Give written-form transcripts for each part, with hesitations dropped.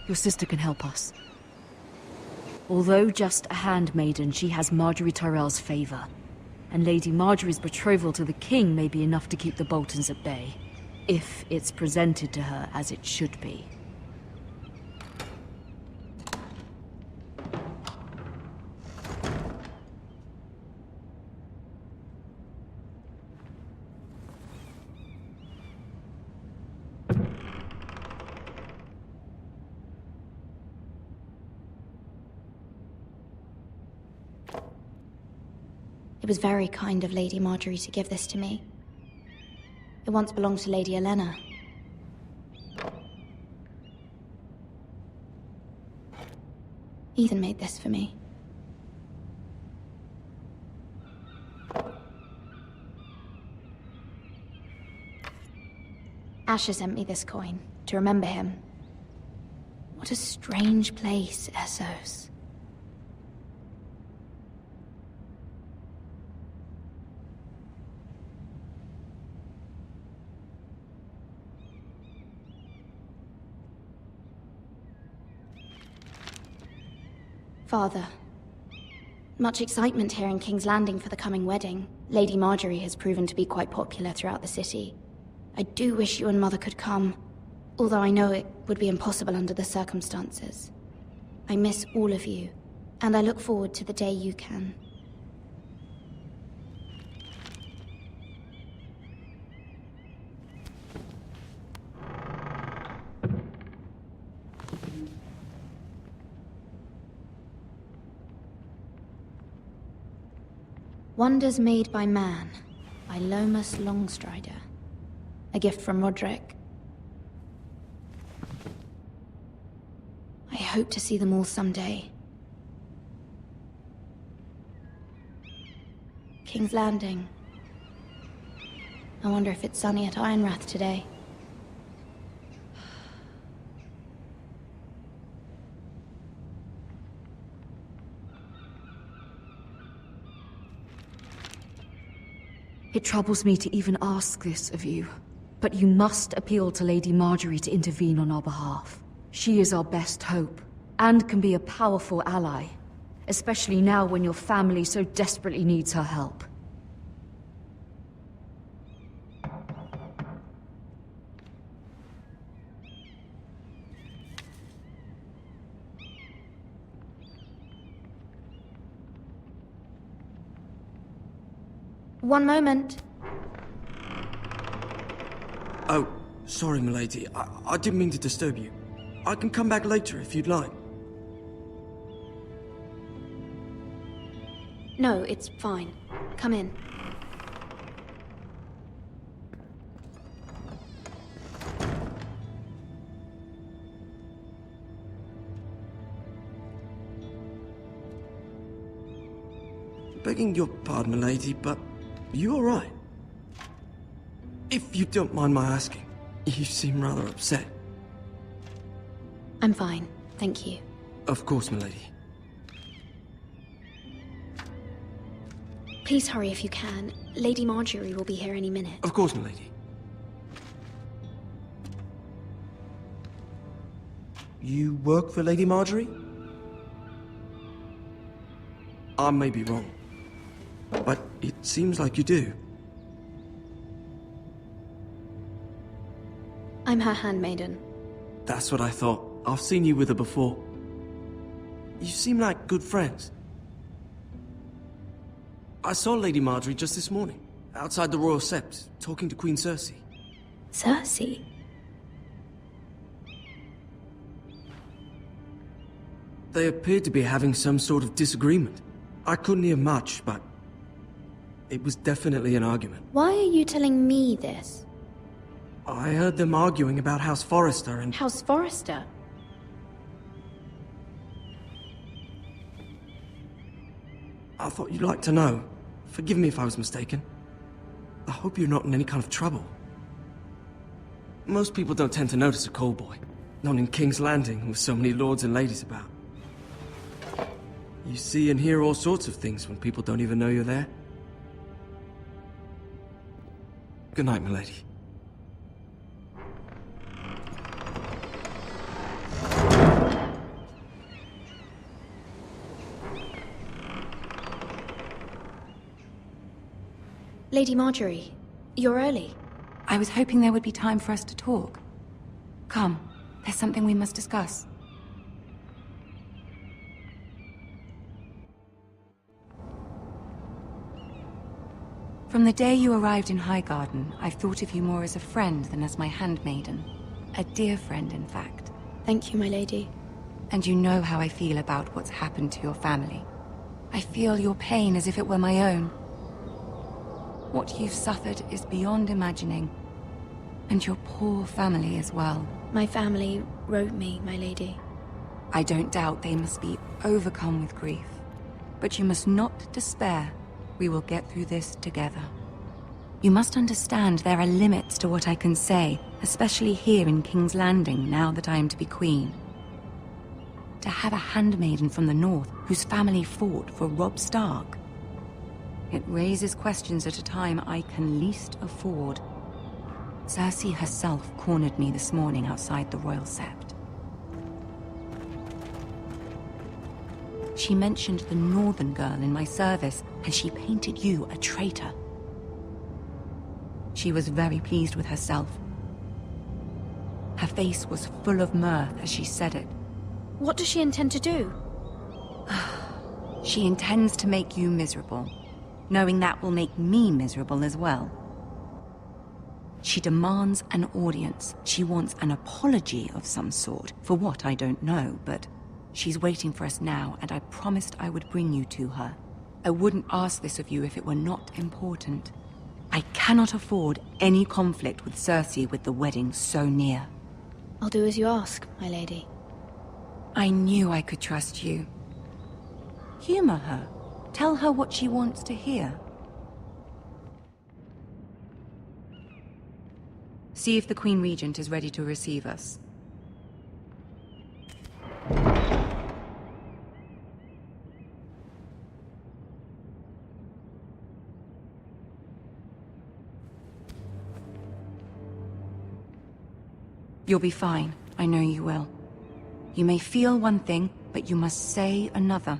Your sister can help us. Although just a handmaiden, she has Marjorie Tyrell's favor. And Lady Marjorie's betrothal to the king may be enough to keep the Boltons at bay. If it's presented to her as it should be. It was very kind of Lady Marjorie to give this to me. It once belonged to Lady Elena. Ethan made this for me. Asher sent me this coin to remember him. What a strange place, Essos. Father. Much excitement here in King's Landing for the coming wedding. Lady Marjorie has proven to be quite popular throughout the city. I do wish you and Mother could come, although I know it would be impossible under the circumstances. I miss all of you, and I look forward to the day you can. Wonders Made by Man, by Lomas Longstrider. A gift from Roderick. I hope to see them all someday. King's Landing. I wonder if it's sunny at Ironrath today. It troubles me to even ask this of you, but you must appeal to Lady Marjorie to intervene on our behalf. She is our best hope, and can be a powerful ally, especially now when your family so desperately needs her help. One moment. Oh, sorry, milady. I didn't mean to disturb you. I can come back later if you'd like. No, it's fine. Come in. Begging your pardon, milady, but you all right? If you don't mind my asking, you seem rather upset. I'm fine, thank you. Of course, milady. Please hurry if you can. Lady Marjorie will be here any minute. Of course, milady. You work for Lady Marjorie? I may be wrong, but it seems like you do. I'm her handmaiden. That's what I thought. I've seen you with her before. You seem like good friends. I saw Lady Marjorie just this morning, outside the Royal Sept, talking to Queen Cersei. Cersei? They appeared to be having some sort of disagreement. I couldn't hear much, but it was definitely an argument. Why are you telling me this? I heard them arguing about House Forrester and... House Forrester? I thought you'd like to know. Forgive me if I was mistaken. I hope you're not in any kind of trouble. Most people don't tend to notice a call boy. Not in King's Landing, with so many lords and ladies about. You see and hear all sorts of things when people don't even know you're there. Good night, milady. Lady Marjorie, you're early. I was hoping there would be time for us to talk. Come, there's something we must discuss. From the day you arrived in Highgarden, I've thought of you more as a friend than as my handmaiden. A dear friend, in fact. Thank you, my lady. And you know how I feel about what's happened to your family. I feel your pain as if it were my own. What you've suffered is beyond imagining. And your poor family as well. My family wrote me, my lady. I don't doubt they must be overcome with grief. But you must not despair. We will get through this together. You must understand there are limits to what I can say, especially here in King's Landing, now that I am to be queen. To have a handmaiden from the north whose family fought for Robb Stark. It raises questions at a time I can least afford. Cersei herself cornered me this morning outside the Royal Sept. She mentioned the northern girl in my service, and she painted you a traitor. She was very pleased with herself. Her face was full of mirth as she said it. What does she intend to do? She intends to make you miserable, knowing that will make me miserable as well. She demands an audience. She wants an apology of some sort, for what I don't know, but she's waiting for us now, and I promised I would bring you to her. I wouldn't ask this of you if it were not important. I cannot afford any conflict with Cersei with the wedding so near. I'll do as you ask, my lady. I knew I could trust you. Humor her. Tell her what she wants to hear. See if the Queen Regent is ready to receive us. You'll be fine. I know you will. You may feel one thing, but you must say another.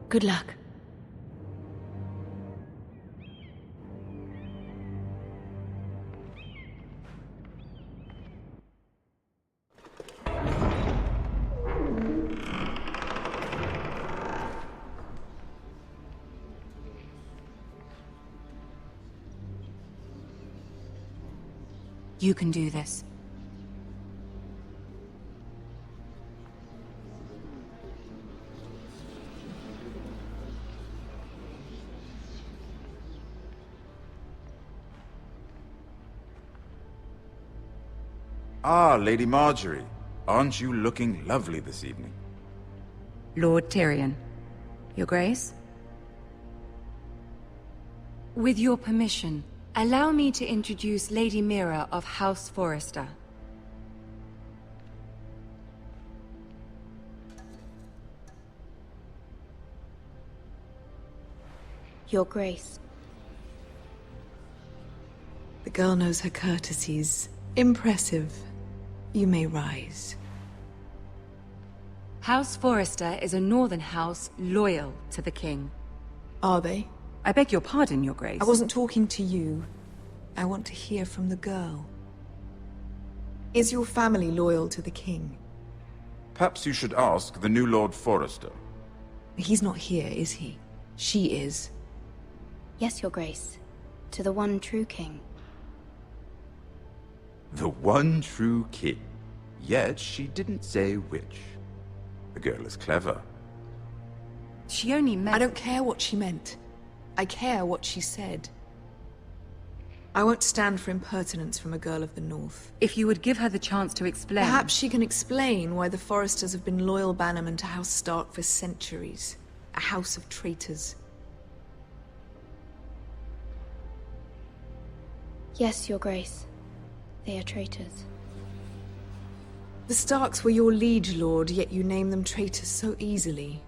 Good luck. You can do this. Ah, Lady Marjorie. Aren't you looking lovely this evening? Lord Tyrion. Your Grace? With your permission, allow me to introduce Lady Mira of House Forrester. Your Grace. The girl knows her courtesies. Impressive. You may rise. House Forrester is a northern house loyal to the king. Are they? I beg your pardon, Your Grace. I wasn't talking to you. I want to hear from the girl. Is your family loyal to the king? Perhaps you should ask the new Lord Forrester. He's not here, is he? She is. Yes, Your Grace. To the one true king. The one true king. Yet she didn't say which. The girl is clever. She only meant... I don't care what she meant. I care what she said. I won't stand for impertinence from a girl of the North. If you would give her the chance to explain... Perhaps she can explain why the Forresters have been loyal bannermen to House Stark for centuries. A house of traitors. Yes, Your Grace. They are traitors. The Starks were your liege lord, yet you name them traitors so easily.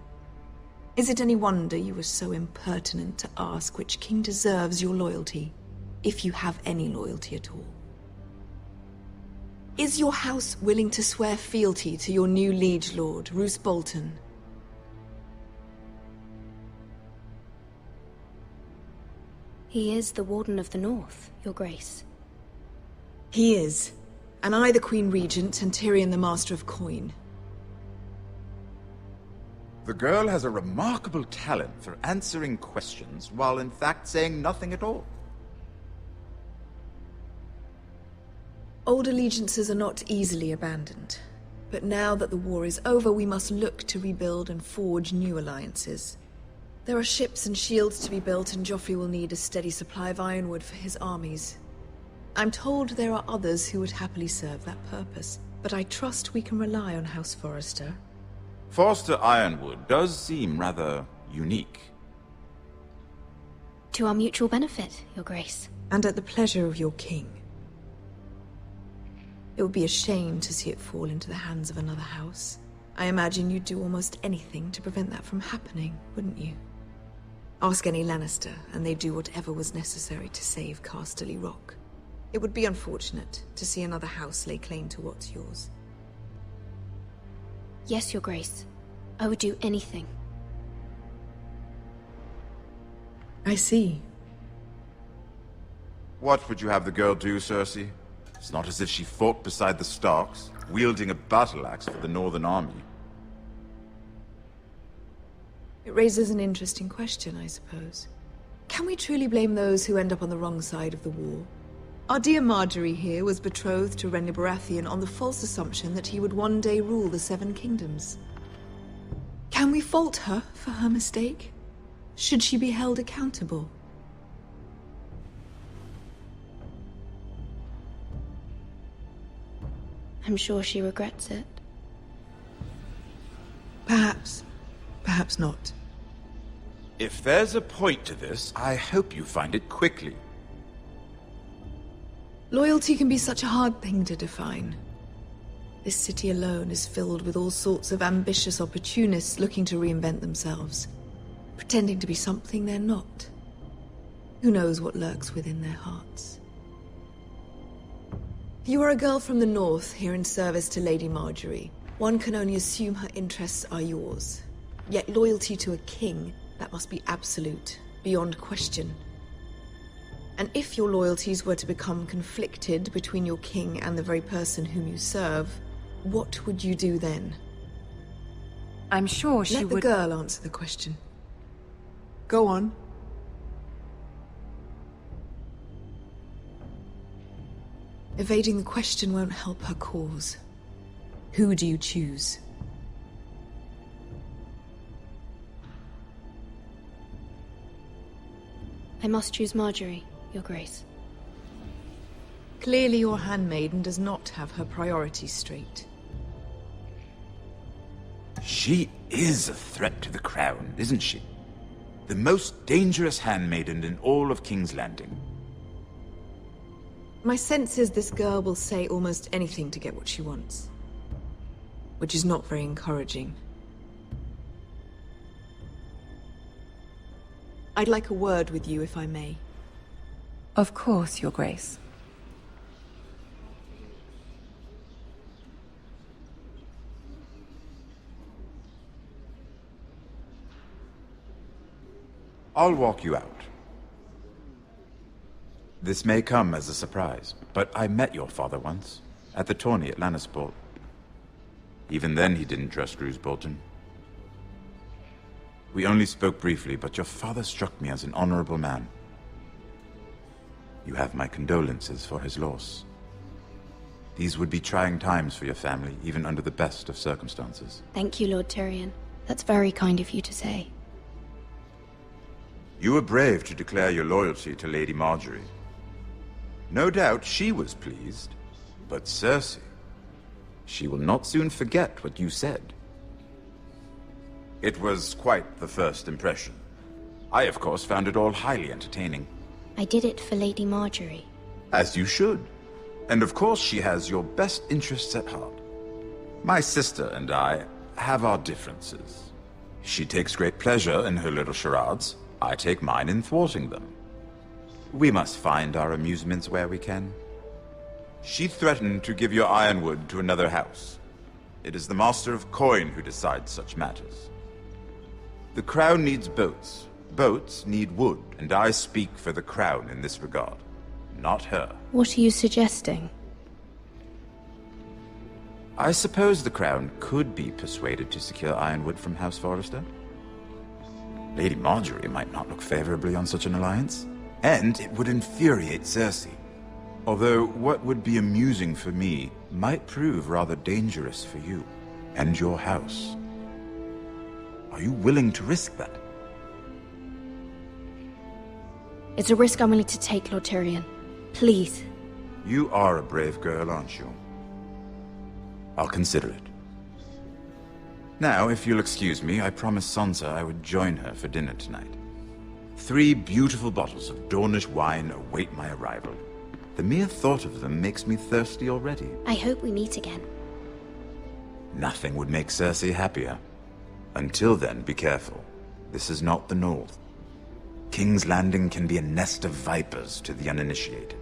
Is it any wonder you were so impertinent to ask which king deserves your loyalty, if you have any loyalty at all? Is your house willing to swear fealty to your new liege lord, Roose Bolton? He is the Warden of the North, Your Grace. He is. And I the Queen Regent, and Tyrion the Master of Coin. The girl has a remarkable talent for answering questions while in fact saying nothing at all. Old allegiances are not easily abandoned. But now that the war is over, we must look to rebuild and forge new alliances. There are ships and shields to be built, and Joffrey will need a steady supply of ironwood for his armies. I'm told there are others who would happily serve that purpose, but I trust we can rely on House Forrester. Forrester Ironwood does seem rather unique. To our mutual benefit, Your Grace. And at the pleasure of your king. It would be a shame to see it fall into the hands of another house. I imagine you'd do almost anything to prevent that from happening, wouldn't you? Ask any Lannister, and they'd do whatever was necessary to save Casterly Rock. It would be unfortunate to see another house lay claim to what's yours. Yes, Your Grace. I would do anything. I see. What would you have the girl do, Cersei? It's not as if she fought beside the Starks, wielding a battle axe for the Northern Army. It raises an interesting question, I suppose. Can we truly blame those who end up on the wrong side of the war? Our dear Marjorie here was betrothed to Renly Baratheon on the false assumption that he would one day rule the Seven Kingdoms. Can we fault her for her mistake? Should she be held accountable? I'm sure she regrets it. Perhaps. Perhaps not. If there's a point to this, I hope you find it quickly. Loyalty can be such a hard thing to define. This city alone is filled with all sorts of ambitious opportunists looking to reinvent themselves, pretending to be something they're not. Who knows what lurks within their hearts? You are a girl from the north, here in service to Lady Marjorie. One can only assume her interests are yours. Yet loyalty to a king, that must be absolute, beyond question. And if your loyalties were to become conflicted between your king and the very person whom you serve, what would you do then? I'm sure she would... Let the girl answer the question. Go on. Evading the question won't help her cause. Who do you choose? I must choose Marjorie, Your Grace. Clearly your handmaiden does not have her priorities straight. She is a threat to the crown, isn't she? The most dangerous handmaiden in all of King's Landing. My sense is this girl will say almost anything to get what she wants. Which is not very encouraging. I'd like a word with you, if I may. Of course, Your Grace. I'll walk you out. This may come as a surprise, but I met your father once, at the tourney at Lannisport. Even then he didn't trust Roose Bolton. We only spoke briefly, but your father struck me as an honorable man. You have my condolences for his loss. These would be trying times for your family, even under the best of circumstances. Thank you, Lord Tyrion. That's very kind of you to say. You were brave to declare your loyalty to Lady Marjorie. No doubt she was pleased, but Cersei, she will not soon forget what you said. It was quite the first impression. I, of course, found it all highly entertaining. I did it for Lady Marjorie. As you should. And of course she has your best interests at heart. My sister and I have our differences. She takes great pleasure in her little charades. I take mine in thwarting them. We must find our amusements where we can. She threatened to give your ironwood to another house. It is the Master of Coin who decides such matters. The Crown needs boats. Boats need wood, and I speak for the Crown in this regard, not her. What are you suggesting? I suppose the Crown could be persuaded to secure ironwood from House Forrester. Lady Marjorie might not look favorably on such an alliance, and it would infuriate Cersei. Although what would be amusing for me might prove rather dangerous for you and your house. Are you willing to risk that? It's a risk I'm willing to take, Lord Tyrion. Please. You are a brave girl, aren't you? I'll consider it. Now, if you'll excuse me, I promised Sansa I would join her for dinner tonight. 3 beautiful bottles of Dornish wine await my arrival. The mere thought of them makes me thirsty already. I hope we meet again. Nothing would make Cersei happier. Until then, be careful. This is not the North. King's Landing can be a nest of vipers to the uninitiated.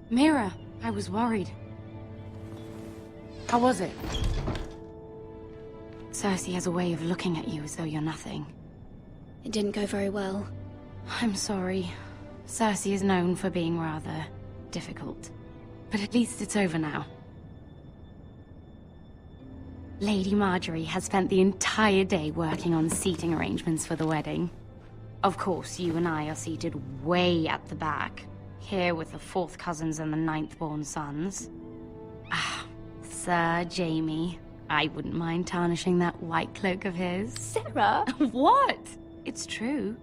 Mira, I was worried. How was it? Cersei has a way of looking at you as though you're nothing. It didn't go very well. I'm sorry. Cersei is known for being rather difficult. But at least it's over now. Lady Marjorie has spent the entire day working on seating arrangements for the wedding. Of course, you and I are seated way at the back. Here with the 4th cousins and the 9th-born sons. Ah, Sir Jaime. I wouldn't mind tarnishing that white cloak of his. Sarah! What? It's true.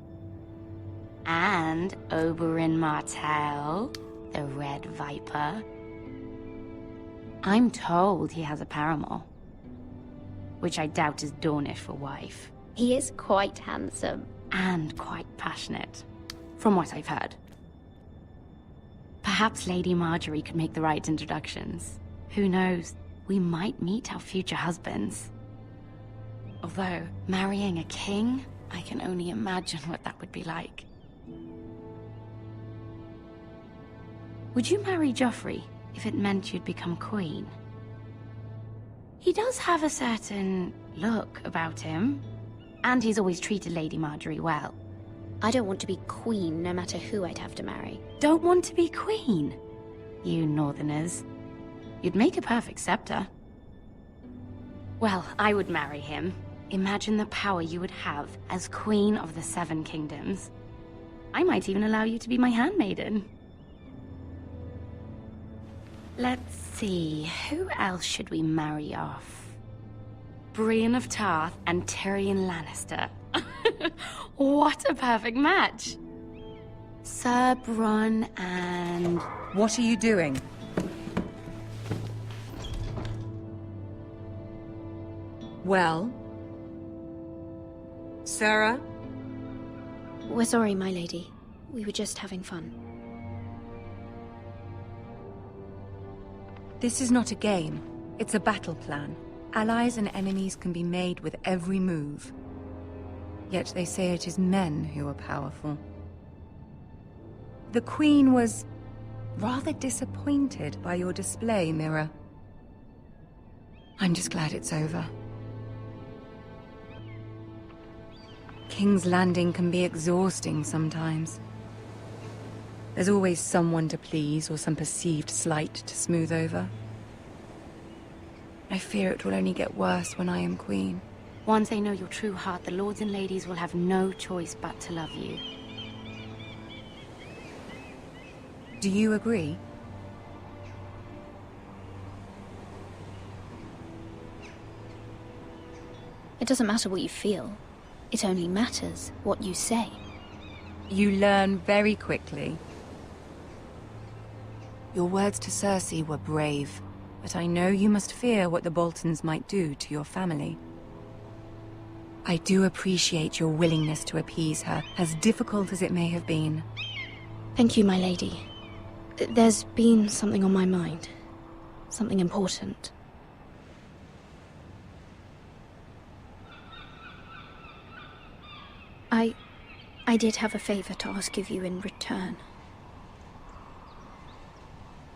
And Oberyn Martell, the Red Viper. I'm told he has a paramour. Which I doubt is Dornish for wife. He is quite handsome. And quite passionate, from what I've heard. Perhaps Lady Marjorie could make the right introductions. Who knows? We might meet our future husbands. Although, marrying a king, I can only imagine what that would be like. Would you marry Joffrey if it meant you'd become queen? He does have a certain look about him, and he's always treated Lady Marjorie well. I don't want to be queen, no matter who I'd have to marry. Don't want to be queen? You northerners. You'd make a perfect scepter. Well, I would marry him. Imagine the power you would have as Queen of the 7 Kingdoms. I might even allow you to be my handmaiden. Let's see, who else should we marry off? Brienne of Tarth and Tyrion Lannister. What a perfect match! Sir Bronn and... What are you doing? Well? Sarah? We're sorry, my lady. We were just having fun. This is not a game. It's a battle plan. Allies and enemies can be made with every move. Yet they say it is men who are powerful. The Queen was rather disappointed by your display, Mira. I'm just glad it's over. King's Landing can be exhausting sometimes. There's always someone to please or some perceived slight to smooth over. I fear it will only get worse when I am queen. Once they know your true heart, the lords and ladies will have no choice but to love you. Do you agree? It doesn't matter what you feel. It only matters what you say. You learn very quickly. Your words to Cersei were brave, but I know you must fear what the Boltons might do to your family. I do appreciate your willingness to appease her, as difficult as it may have been. Thank you, my lady. There's been something on my mind. Something important. I did have a favor to ask of you in return.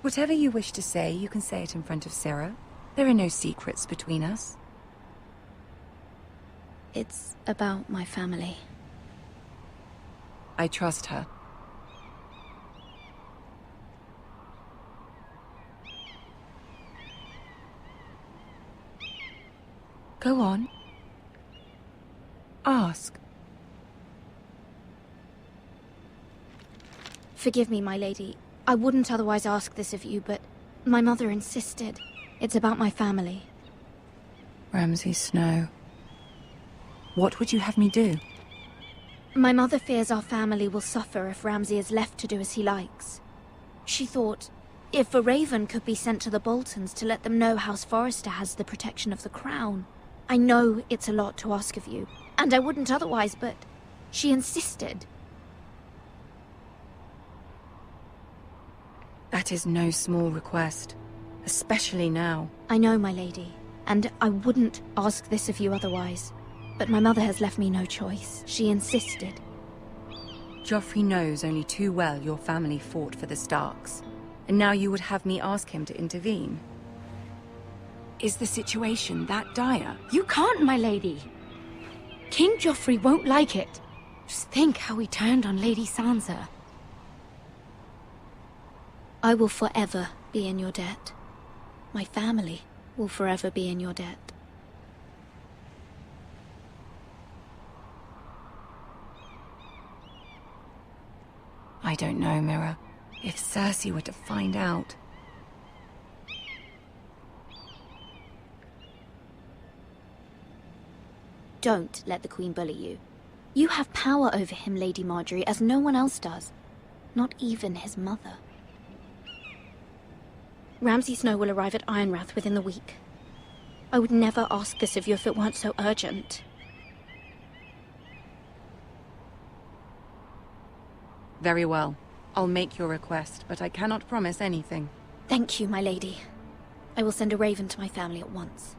Whatever you wish to say, you can say it in front of Sarah. There are no secrets between us. It's about my family. I trust her. Go on. Ask. Forgive me, my lady. I wouldn't otherwise ask this of you, but my mother insisted. It's about my family. Ramsay Snow. What would you have me do? My mother fears our family will suffer if Ramsay is left to do as he likes. She thought, if a raven could be sent to the Boltons to let them know House Forrester has the protection of the crown. I know it's a lot to ask of you, and I wouldn't otherwise, but she insisted. That is no small request, especially now. I know, my lady, and I wouldn't ask this of you otherwise. But my mother has left me no choice. She insisted. Joffrey knows only too well your family fought for the Starks, and now you would have me ask him to intervene. Is the situation that dire? You can't, my lady. King Joffrey won't like it. Just think how he turned on Lady Sansa. I will forever be in your debt. My family will forever be in your debt. I don't know, Mira. If Cersei were to find out... Don't let the Queen bully you. You have power over him, Lady Marjorie, as no one else does. Not even his mother. Ramsay Snow will arrive at Ironrath within the week. I would never ask this of you if it weren't so urgent. Very well. I'll make your request, but I cannot promise anything. Thank you, my lady. I will send a raven to my family at once.